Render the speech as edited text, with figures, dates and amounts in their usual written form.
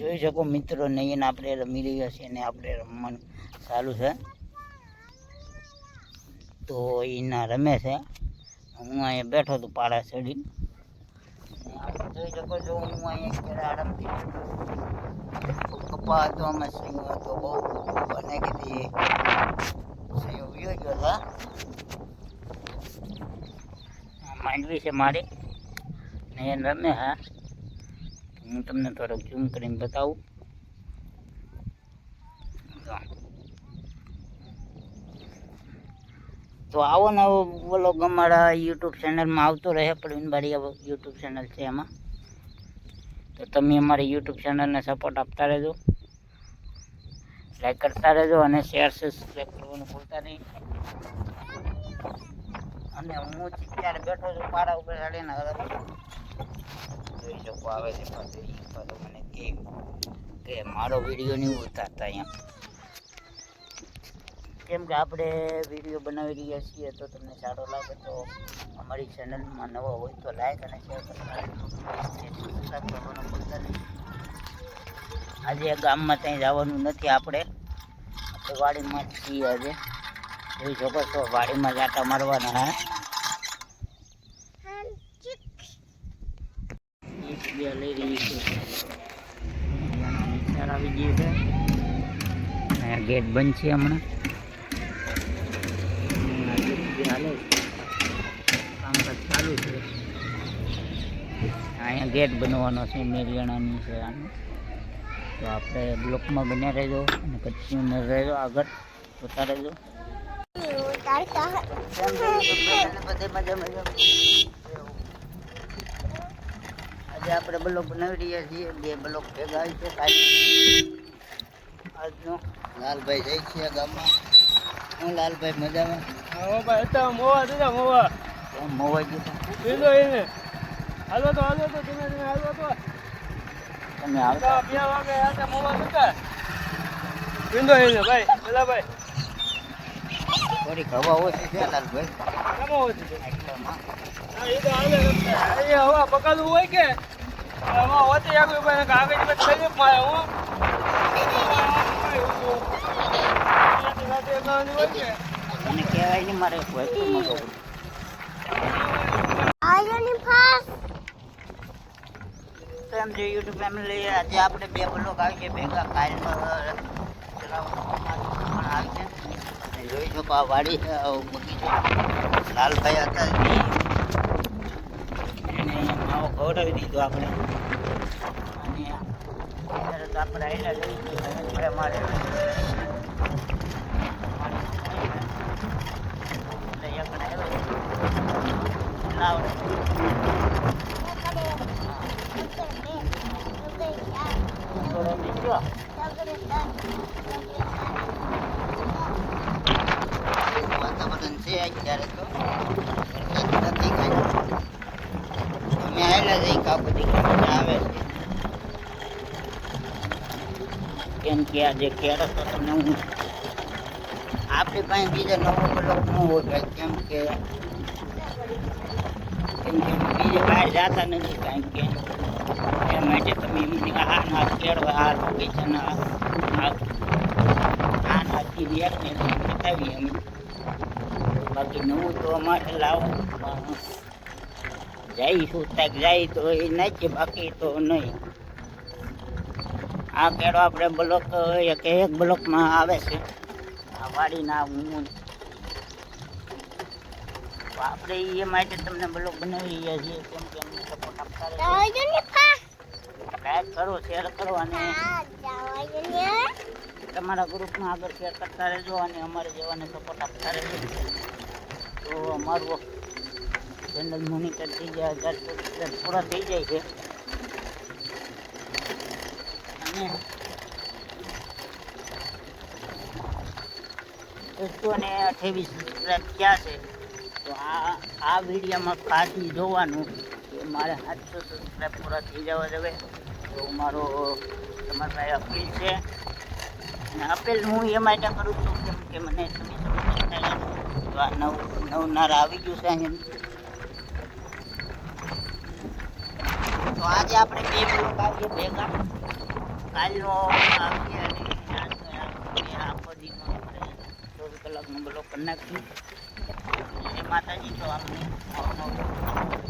જોઈ શકો મિત્રો, નયન આપણે રમી રહ્યા છીએ અને આપણે રમવાનું ચાલુ છે. તો એના રમે છે, હું અહીંયા બેઠો તો પાડા ચડીને. આપણે જોઈ શકો છો, હું અહીંયા આરામથી કપા હતો, અમે સિંહ હતો બહુ બને કીધી સિંહ ઉયો ગયો હતા. માંડવી છે મારી, નયન રમે હા. હું તમને થોડોક ઝૂમ કરીને બતાવું. તો આવો ને આવો વ્લોગ અમારા યુટ્યુબ ચેનલમાં આવતો રહે. પ્રવીણબારી યુટ્યુબ ચેનલ છે, એમાં તો તમે અમારી યુટ્યુબ ચેનલને સપોર્ટ આપતા રહેજો, લાઈક કરતા રહેજો અને શેર સબસ્ક્રાઈબ કરવાનું ભૂલતા નહીં. અને હું ત્યારે બેઠો છું પારા ઉપર ચડીને જોઈ શકો આવે છે પાછો મને કે મારો વિડીયો નહીં ઉતારતા અહીંયા, કેમ કે આપણે વિડીયો બનાવી રહ્યા છીએ. તો તમને સારો લાગે તો અમારી ચેનલમાં નવો હોય તો લાઈક અને શેર કરવાનું ભૂલતા નહીં. આજે ગામમાં ત્યાં જવાનું નથી, આપણે વાડીમાં જ છીએ. આજે જોઈ શકો છો વાડીમાં જાટા મારવાના. હા લઈ રહી છે, આવી ગઈ છે. ગેટ બંધ છે હમણાં, હાલે કામકાજ ચાલુ છે. અહીંયા ગેટ બનવાનો છે, મેરિયાણાની છે આનું. તો આપણે બ્લોકમાં બન્યા રહેજો અને કચ્છીમાં રહેજો, આગળ જોતા રહેજો. બધે મજા મજા. આજે આપણે બ્લોક બનાવી રહ્યા છીએ, 2 બ્લોક ભેગા છે. આજનો લાલભાઈ જાય છે ગામમાં. હું લાલભાઈ મજામાં? હા ભાઈ, અત્યારે મોવા દીધા મોવા. મોવા ગયો પીધો એને. હાલો તો ધીમે ધીમે હાલો તો. તમે આવતા 2 વાગે આતે મોવા દીધા. પીધો એને ભાઈ, પેલા ભાઈ. થોડીક હવા ઓછી છે લાલભાઈ. કેમ ઓછી છે? હા એ તો હાલે રમતા. અહીંયા હવા પકાડવું હોય કે હવા ઓછી આગળ ભાઈ કાગળ પર થઈ મારે હું. મને કહેવાય નહીં, મારે વસ્તુ મગાવું. તો એમ જે યુટ્યુબ ફેમિલી, આજે આપણે 2 બ્લોગ આવી છે ભેગા. કાલમાં પણ આવી છે. જોઈ શકો આ વાડી છે, બગીચો. લાલભાઈ હતા એને માવો ખવડાવી દીધો આપણે. અને અત્યારે તો આપણે આવેલા જઈએ મારે વાતાવરણ છે અત્યારે તો નથી કઈ. અમે આવેલા જઈ કા બધી મજા આવે છે, કેમ કે આજે ખેડો તો તમને હું આપણી પાસે બીજા નવો બ્લોક ન હોય, કેમ કે બીજે બહાર જતા નથી. કારણ કે એ માટે તમે એમની આ ખેડવા આ બગીચાના આ નાખી વ્યાજને બતાવીએ અમે. બાકી નવું તો અમારે લાવવું જઈશું, ત્યાં જાય તો એ નાખીએ, બાકી તો નહીં. આ કેળો આપણે બ્લોક એક બ્લોકમાં આવે છે આ વાડીના. હું આપણે એ માટે તમને બ્લોગ બનાવી રહ્યા છીએ, કેમ કે અમને સપોર્ટ આપતા રહેજો. લાઈક કરો, શેર કરો અને તમારા ગ્રુપમાં આગળ શેર કરતા રહેજો અને અમારે જેવાને સપોર્ટ આપતા રહેજો. તો અમારું ચેનલ મોનિટર થઈ જાય, 1000 સબસ્ક્રાઈબ પૂરા થઈ જાય છે. અને 128 સબસ્ક્રાઈબ થયા છે. તો આ વિડીયોમાં ખાસ જોવાનું કે મારે 700 સબસ્ક્રાઈબ પૂરા થઈ જવા જોઈએ. તો મારો તમારા પાસે અપીલ છે, અને અપીલ હું એ માટે કરું છું કેમ કે મને તમે સપોર્ટ થાય. તો આ નવનાર આવી ગયું છે અહીંયા. તો આજે આપણે 2 બ્લોક આવીએ ભેગા. કાલનો આવીએ અને આજનો આખો દીનો આપણે 24 કલાકનો બ્લોક કરી નાખીએ. જય માતાજી. તો અમને